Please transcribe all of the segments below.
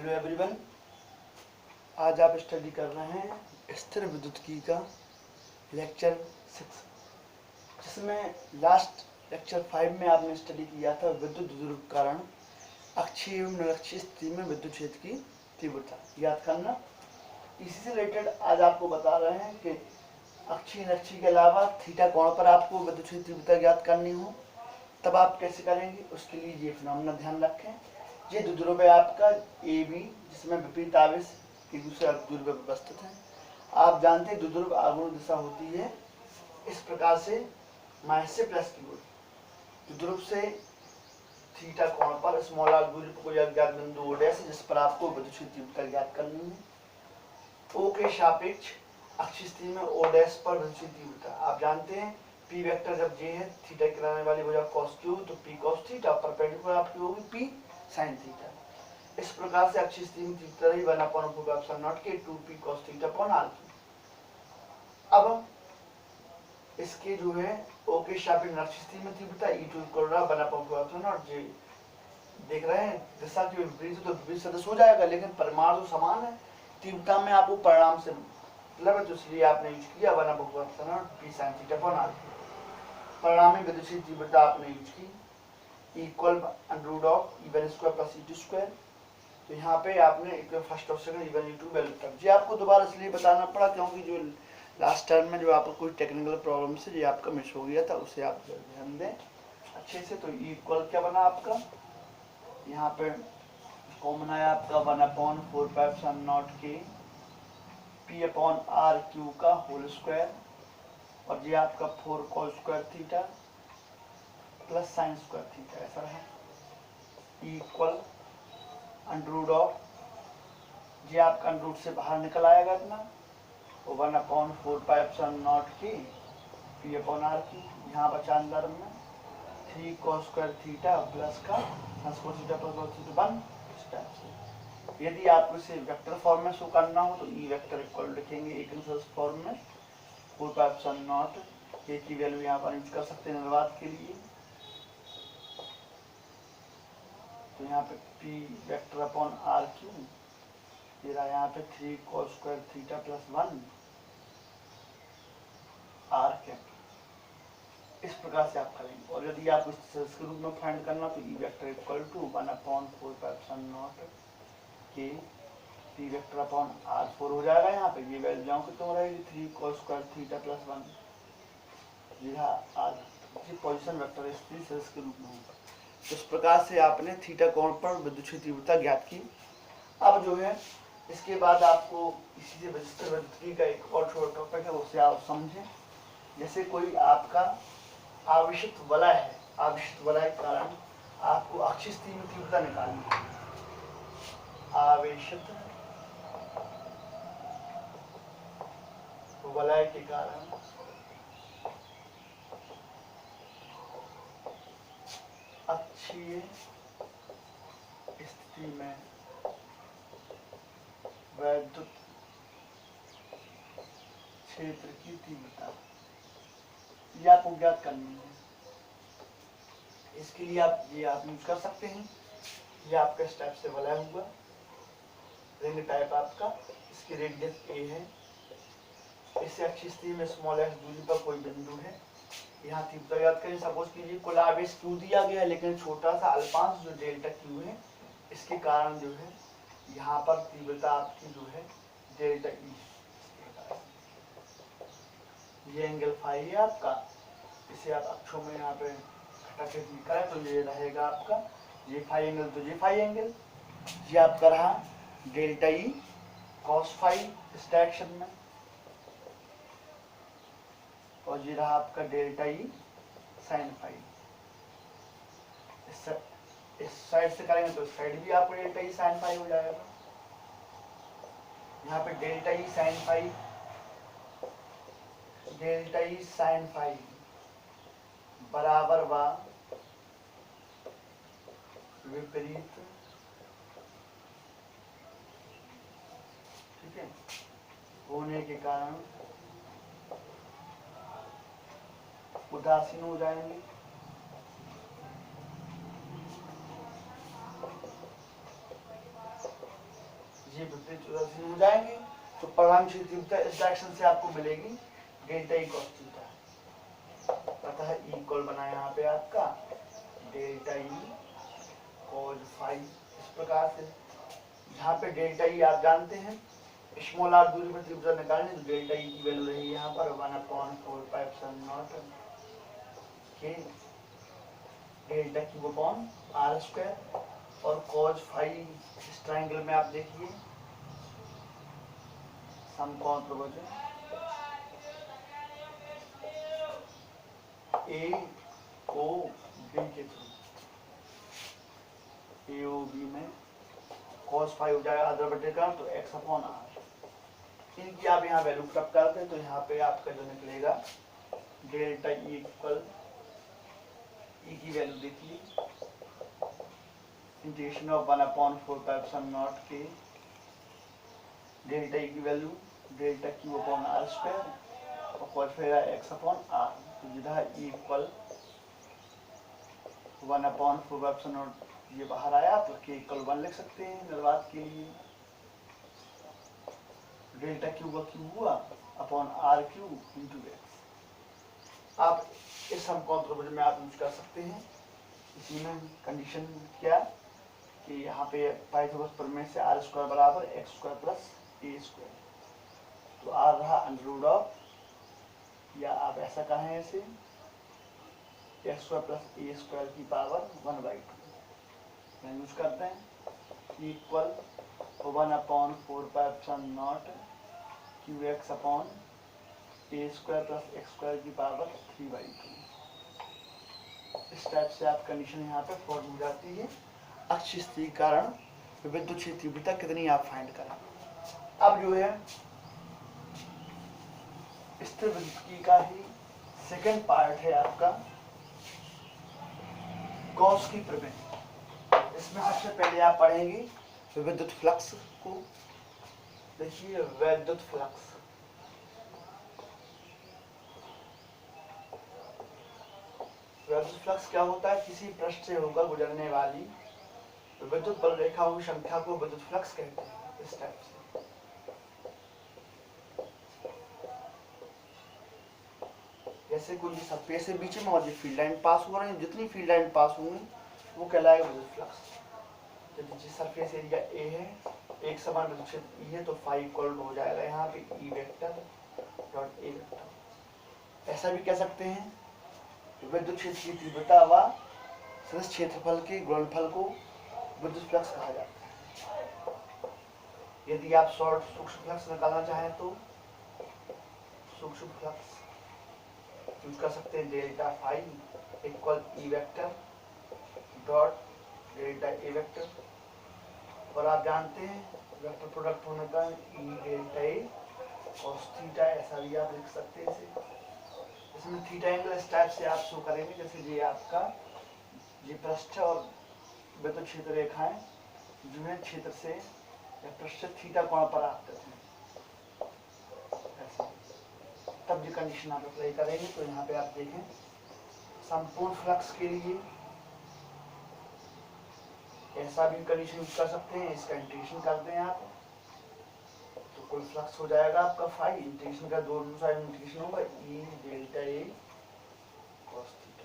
Hello everyone. आज आप study कर रहे हैं स्थिर विद्युतिकी का लेक्चर 6, जिसमें लास्ट लेक्चर 5 में आपने स्टडी किया था विद्युत ध्रुवीकरण अक्षीय एवं निरक्षीय स्थिति में विद्युत क्षेत्र की तीव्रता याद करना। इसी से रिलेटेड आज आपको बता रहे हैं कि अक्षीय निरक्षीय के अलावा थीटा कोण पर आपको विद्युत क्षेत्र तीव्रता ज्ञात करनी हो, तब आप कैसे करेंगे, उसके लिए ये फिनोमेना ध्यान रखें। ये द्विध्रुव है आपका ए बी, जिसमें विपरीत आवेश एक दूसरे दूरी पर व्यवस्थित है। आप जानते हैं द्विध्रुव आघूर्ण दिशा होती है इस प्रकार से माइनस से प्लस की ओर। द्विध्रुव से थीटा कोण पर स्मॉल आर दूरी पर कोई अज्ञात बिंदु ओ डैश जिस पर आपको विद्युत क्षेत्र तीव्रता ज्ञात करनी है। ओ के सापेक्ष अक्षीय स्थिति में ओ डैश पर विद्युत क्षेत्र तीव्रता आप जानते हैं पी वेक्टर जब जे है थीटा की लाने वाली भुजा cos क्यू, तो पी cos थीटा परपेंडिकुलर आपकी होगी पी sin थीटा। इस प्रकार से अक्षीय स्थिति में तीव्रता रही 1/4 के 2p cos theta upon r की। अब इसके जो है o के सापेक्ष अक्षीय स्थिति में तीव्रता E2 इक्वल रहा 1/4 जे देख रहे हैं दिशा के विपरीत तो विपरीत सदिश हो जाएगा, लेकिन परिमाण तो समान है। तीव्रता में आपको परिणाम से मतलब है, तो इसलिए आपने यूज किया 1/4 p sin theta upon r की। परिणामी विद्युत क्षेत्र तीव्रता आपने यूज की इक्वल √(E1² + E2²। तो यहाँ पे आपने फर्स्ट और सेकंड E1 E2 वैल्यू तक जी आपको दोबारा इसलिए बताना पड़ा क्योंकि जो लास्ट टर्म में जो आपको कोई टेक्निकल प्रॉब्लम से जो आपका मिस हो गया था उसे आप ध्यान दें अच्छे से। तो इक्वल क्या बना आपका, यहाँ पे कॉमन आया आपका 1/4 के p/r³ का होल स्क्वायर, और ये आपका 4 cos² theta plus sin² theta ऐसा है इक्वल √(, ये आपका √ से बाहर निकल आएगा इतना 1/4 के p/r की। यहाँ बचा अंदर में 3 cos² थीटा प्लस का sin² theta plus cos theta 1 इस टाइप से। यदि आपको इसे वेक्टर फॉर्म में शो करना हो तो ई वेक्टर इक्वल लिखेंगे एक फॉर्म में 4 के की वैल्यू यहाँ पर यूज कर सकते हैं निर्वात के लिए। तो यहाँ पे p वेक्टर अपॉन r³ ये रहा यहाँ पे 3 cos² थीटा प्लस 1 r²। इस प्रकार से आप करेंगे। और यदि आप इस रूप में फाइंड करना तो ई वेक्टर इक्वल टू 1/4 के p वेक्टर अपॉन r4 हो जाएगा। यहाँ पे ये वैल्यू जाऊँ कितना रहेगी 3 cos² थीटा प्लस 1 ये पोजीशन वेक्टर इसके रूप में होगा। इस प्रकार से आपने थीटा कोण पर विद्युत क्षेत्र तीव्रता ज्ञात की। अब जो है इसके बाद आपको इसी से स्थिर विद्युतिकी का एक और छोटा टॉपिक है उसे आप समझें। जैसे कोई आपका आवेशित वलय है, आवेशित वलय के कारण आपको अक्षीय स्थिति में तीव्रता निकालनी है। आवेशित वलय के कारण अक्षीय स्थिति में विद्युत क्षेत्र की तीव्रता ये आपको ज्ञात करनी है। इसके लिए आप यूज कर सकते हैं। ये आपका इस टाइप से वलय हुआ रिंग टाइप आपका, इसकी रेडियस a है। इससे अक्षीय स्थिति में स्मॉल x दूरी पर कोई बिंदु है। यहाँ तीव्रता ज्ञात करें। सपोज कीजिए कुल आवेश q दिया गया है, लेकिन छोटा सा अल्पांश जो डेल्टा q है इसके कारण जो है यहाँ पर तीव्रता आपकी जो है डेल्टा E। ये एंगल फाई है आपका, इसे आप अक्षों में यहाँ पे घटा के करें तो ये रहेगा आपका ये फाई एंगल, तो ये फाई एंगल ये आपका रहा डेल्टा E cos फाई इस डायरेक्शन में, और ये रहा आपका डेल्टा E sin फाई। इस साइड से करेंगे तो इस साइड भी आपको डेल्टा E sin फाई हो जाएगा। यहाँ पे delta E sin phi, delta E sin phi बराबर व विपरीत, ठीक है, होने के कारण उदासीन हो जाएंगे। ये विपरीत उदासीन हो जाएंगे, तो परिणाम क्षेत्र तीव्रता इस डायरेक्शन से आपको मिलेगी डेल्टा ई कॉस थीटा। अतः ई इक्वल बना यहाँ पे आपका डेल्टा ई कॉस फाई। इस प्रकार से यहाँ पे डेल्टा ई आप जानते हैं स्मॉल आर दूरी पर तीव्रता निकालने, तो डेल्टा ई की वैल्यू रही यहाँ पर 1/4πε0 के delta cube upon R square. और कॉस फाई इस ट्रायंगल में आप देखिए समकोण त्रिभुज ए ओ बी के थ्रू, ए ओ बी में कॉस फाई हो जाएगा अदर बटे का, तो एक्स अपॉन आर। इनकी आप यहाँ वैल्यू पुट करते हैं, तो यहाँ पे आपका जो निकलेगा डेल्टा ई इक्वल, ई की वैल्यू देखिए इंटीग्रेशन ऑफ 1/4πε0 के डेल्टा ई की value delta Q upon R square और cos phi X upon R. तो जिधर ई इक्वल 1/4πε0 ये बाहर आया, तो के इक्वल 1 लिख सकते हैं निर्वात के लिए। डेल्टा क्यू का क्यू हुआ upon R Q into X. आप इस समकोण त्रिभुज में आप यूज कर सकते हैं। इसी में कंडीशन क्या कि यहाँ पे पाइथागोरस प्रमेय से आर स्क्वायर बराबर एक्स स्क्वायर प्लस ए स्क्वायर, तो आर रहा अंडर रूट ऑफ, या आप ऐसा कहें इसे एक्स स्क्वायर प्लस ए स्क्वायर की पावर 1/2 यूज करते हैं। इक्वल 1/4πε0 क्यू एक्स अपॉन ए स्क्वायर प्लस एक्स स्क्वायर की पावर 3/2। इस टाइप से आप कंडीशन यहाँ पे फॉर्म हो जाती है। अक्ष स्थिति के कारण विद्युत क्षेत्र तीव्रता कितनी आप फाइंड करें। अब जो है स्थिर विद्युत का ही सेकंड पार्ट है आपका गॉस की प्रमेय। इसमें सबसे पहले आप पढ़ेंगे विद्युत फ्लक्स को। देखिए विद्युत फ्लक्स, विद्युत फ्लक्स क्या होता है, किसी पृष्ठ से होकर गुजरने वाली विद्युत बल रेखाओं की संख्या को विद्युत फ्लक्स कहते हैं। इस टाइप से जैसे कोई सरफेस है बीच में और ये फील्ड लाइन पास हो रही है, जितनी फील्ड लाइन पास होंगी वो कहलाएगा विद्युत फ्लक्स। तो जिस सरफेस एरिया ए है, एक समान विद्युत क्षेत्र ई है, तो फाई इक्वल हो जाएगा यहाँ पे ई वेक्टर डॉट ए वेक्टर। ऐसा भी कह सकते हैं विद्युत क्षेत्र की तीव्रता व सदिश क्षेत्रफल के गुणनफल को विद्युत फ्लक्स कहा जाता है। यदि आप शॉर्ट सूक्ष्म फ्लक्स निकालना चाहें तो सूक्ष्म फ्लक्स यूज कर सकते हैं delta phi equal E vector dot delta A vector. और आप जानते हैं वेक्टर प्रोडक्ट होने का E delta A cos theta, ऐसा भी आप लिख सकते हैं इसे। इसमें थीटा एंगल इस टाइप से आप शो करेंगे जैसे ये आपका ये पृष्ठ और विद्युत क्षेत्र रेखाएं जो है क्षेत्र से पृष्ठ थीटा कोण पर आपतित हैं, ऐसे तब ये कंडीशन आप अप्लाई करेंगे। तो यहाँ पे आप देखें संपूर्ण फ्लक्स के लिए ऐसा भी कंडीशन यूज कर सकते हैं। इसका इंटीग्रेशन कर दें आप तो कुल फ्लक्स हो जाएगा आपका फाई, इंटीग्रेशन का दोनों साइड इंटीग्रेशन होगा ई डेल्टा ए कॉस थीटा।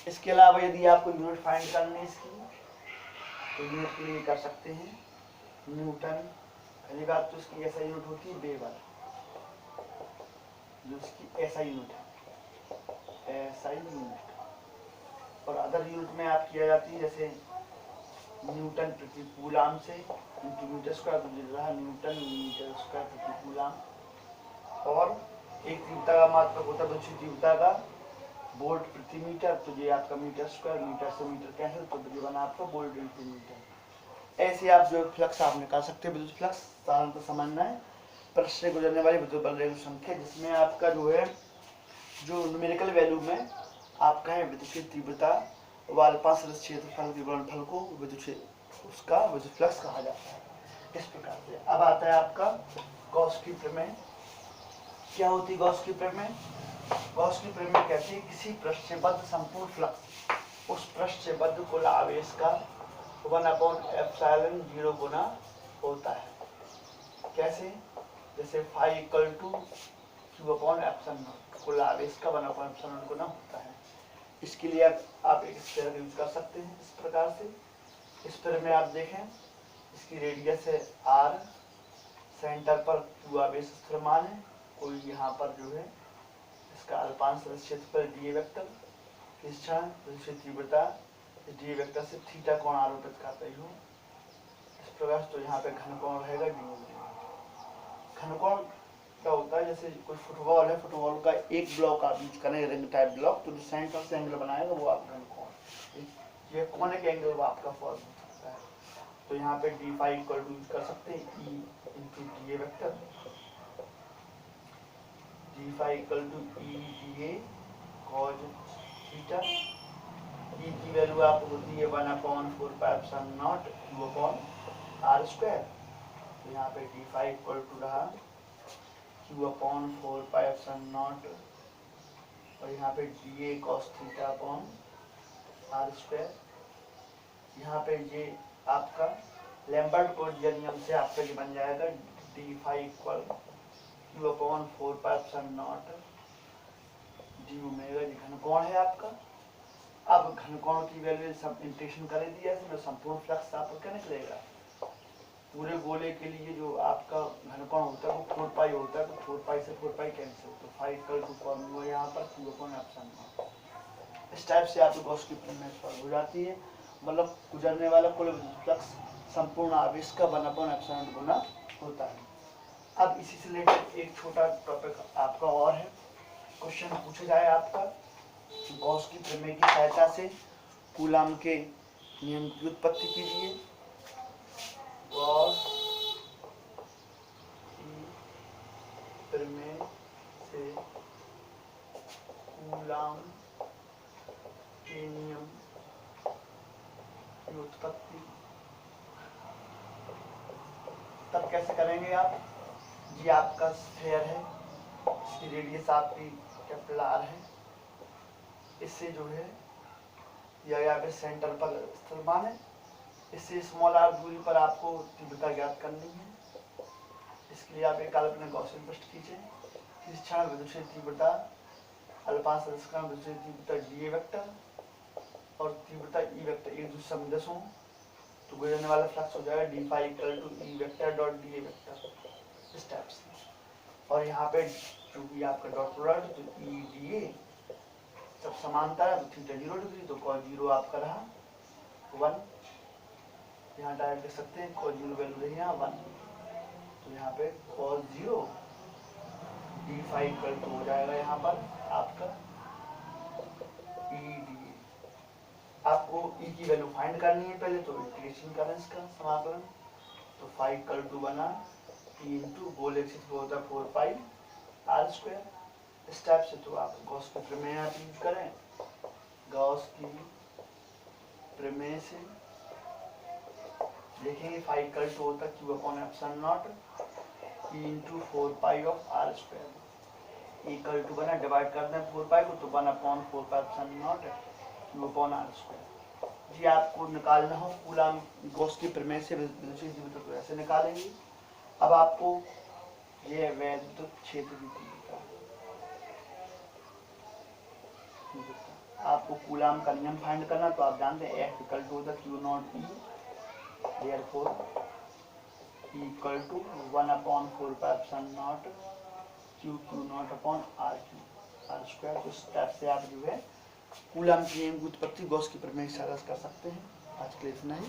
इसके अलावा यदि आपको यूनिट फाइंड करनी है इसकी, तो यूनिट के लिए कर सकते हैं न्यूटन। पहली बात तो इसकी ऐसा यूनिट होती है वेबर, जो इसकी ऐसा यूनिट है, ऐसा यूनिट। और अदर यूनिट में आप किया जाती है जैसे न्यूटन प्रति कूलाम से इंटू मीटर स्क्वायर, तो मिल रहा है न्यूटन मीटर स्क्वायर प्रति कूलाम। और एक तीव्रता का मात्रक होता है दूसरी तीव्रता का वोल्ट प्रति मीटर, तो ये आपका मीटर स्क्वायर, मीटर से मीटर कैंसिल, तो ये बना आपका वोल्ट इंटू मीटर। ऐसे आप जो फ्लक्स आप निकाल सकते हैं। विद्युत फ्लक्स साधारणतः समझना है पृष्ठ से गुजरने वाली विद्युत बल रेखा संख्या, जिसमें आपका जो है जो न्यूमेरिकल वैल्यू में आप कहें विद्युत की तीव्रता व अल्पा सदिश क्षेत्रफल के गुणनफल को उसका विद्युत फ्लक्स कहा जाता है। इस प्रकार से अब आता है आपका गॉस की प्रमेय। क्या होती है गॉस की प्रमेय? गॉस की प्रमेय कहती है किसी पृष्ठ से बद्ध संपूर्ण फ्लक्स उस पृष्ठ से बद्ध कुल आवेश का 1/ε0 गुना होता है। कैसे? जैसे फाई इक्वल टू Q/ε0, कुल आवेश का 1/ε0 गुना होता है। इसके लिए आप एक स्फीयर यूज कर सकते हैं इस प्रकार से। स्फीयर में आप देखें, इसकी रेडियस है r, सेंटर पर Q आवेश स्थिरमान है, कोई यहाँ पर जो है इसका अल्पांश क्षेत्रफल डी वेक्टर, इस क्षण तीव्रता डी वेक्टर से थीटा कोण आरोपित कर रही हो इस प्रकार। तो यहाँ पे घन कोण रहेगा डी। घन कोण क्या होता है? जैसे कोई फुटबॉल है, फुटबॉल का एक ब्लॉक आप यूज करें, रिंग टाइप ब्लॉक, तो जो सेंटर से एंगल बनाएगा वो आप घन कोण, ये कोनिक एंगल आपका फॉर्म हो सकता है। तो यहाँ पे D phi equal to use कर सकते हैं E into D A vector, D phi equal to E D A cos theta. E की वैल्यू आपको होती है 1/4πε0 Q/r²। तो यहाँ पे डी फाई इक्वल टू रहा Q/4πε0 और यहाँ पे D A cos theta upon r²। यहाँ पे ये आपका लैम्बर्ट कोजीया नियम से आपका ये बन जाएगा D phi equal Q/4πε0 D omega. ये घन कोण है आपका। अब घन कोण की वैल्यू सब इंटीग्रेशन कर दिया है, संपूर्ण फ्लक्स आपका क्या निकलेगा? पूरे गोले के लिए जो आपका घन कोण होता है वो 4 पाई होता है, तो 4 पाई से 4 पाई कैंसिल, तो फाई इक्वल टू फॉर्मूला यहाँ पर Q/ε0। इस टाइप से आपकी गॉस की प्रमेय सॉल्व हो जाती है। मतलब गुजरने वाला कुल फ्लक्स संपूर्ण आवेश का 1/ε0 गुना होता है। अब इसी से रिलेटेड एक छोटा टॉपिक आपका और है, क्वेश्चन पूछा जाए आपका गॉस की प्रमेय की सहायता से कूलाम के नियम की उत्पत्ति कीजिए। गॉस की प्रमेय से कूलाम के नियम की उत्पत्ति। तब कैसे करेंगे आप? ये आपका स्फीयर है, इसकी रेडियस आपकी कैपिटल R है, इससे जो है या फिर सेंटर पर स्थिरमान है, इससे स्मॉल r दूरी पर आपको तीव्रता ज्ञात करनी है। इसके लिए आप एक काल्पनिक गॉसियन पृष्ठ खींचे। इस क्षण विद्युत तीव्रता अल्पांश सदिशकरण विद्युत तीव्रता डी ए वेक्टर और तीव्रता ई वेक्टर एक दूसरे से समिदस हों, तो गुजरने वाला फ्लक्स हो जाएगा D phi equal to E vector dot D A vector, इस टाइप से। और यहाँ पे जो भी आपका डॉट प्रोडक्ट, तो ई डी ए सब समानता है, तो थीटा 0 डिग्री, तो कॉस 0 आपका रहा 1। यहाँ डायरेक्ट लिख सकते हैं कॉस 0 वैल्यू रही यहाँ 1, तो यहाँ पे cos 0 D phi equal to हो जाएगा यहाँ पर आपका ई डी ए। आपको ई की वैल्यू फाइंड करनी है पहले, तो इंटीग्रेशन करें इसका समाकलन, तो फाई इक्वल टू बना ई इंटू गोल एक्सिस होता है 4 पाई r²। इस टाइप से तो आप गॉस की प्रमेय आप यूज करें। गॉस की प्रमेय से देखेंगे फाई इक्वल टू होता है Q/ε0 E into 4 pi of r²। Equal to बना डिवाइड कर दें 4 पाई को, तो 1/4πε0 Q/r²। जी आपको निकालना हो कूलाम गॉस की प्रमेय से तो ऐसे निकालेंगे। अब आपको ये वैद्युत क्षेत्र की आपको कूलाम का नियम फाइंड करना, तो आप जानते हैं F इक्वल टू होता है Q0 E, therefore E equal to 1/4πε0 Q/r²। तो इस टाइप से आप जो है कूलाम की उत्पत्ति गॉस की प्रमेय से कर सकते हैं। आज के लिए इतना ही।